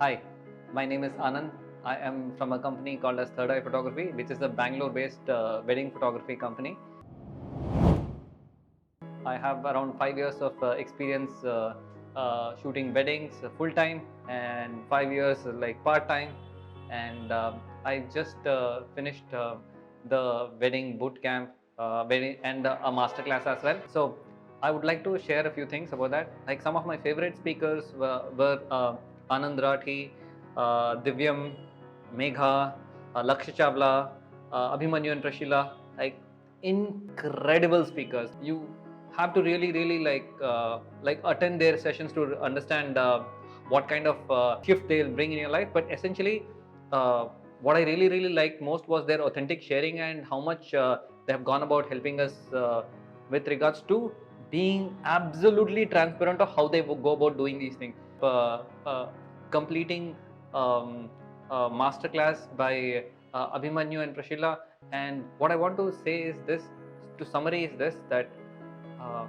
Hi, my name is Anand. I am from a company called as Third Eye Photography, which is a Bangalore-based wedding photography company. I have around 5 years of experience shooting weddings full-time and 5 years like part-time. And I just finished the wedding bootcamp and a masterclass as well. So I would like to share a few things about that. Like some of my favorite speakers were Anand Rathi, Divyam, Megha, Lakshya Chavla, Abhimanyu and Prashila. Like incredible speakers. You have to really like attend their sessions to understand what kind of shift they'll bring in your life. But essentially, uh, what I really liked most was their authentic sharing and how much they have gone about helping us with regards to being absolutely transparent of how they go about doing these things. Completing masterclass by Abhimanyu and Prashila. And what I want to say is this, to summarize this, that um,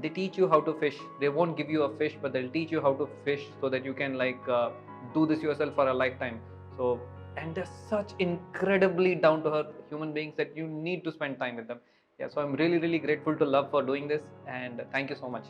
they teach you how to fish. They won't give you a fish, but they'll teach you how to fish so that you can do this yourself for a lifetime. So, and they're such incredibly down to earth human beings that you need to spend time with them. Yeah, so I'm really grateful to Love for doing this, and thank you so much.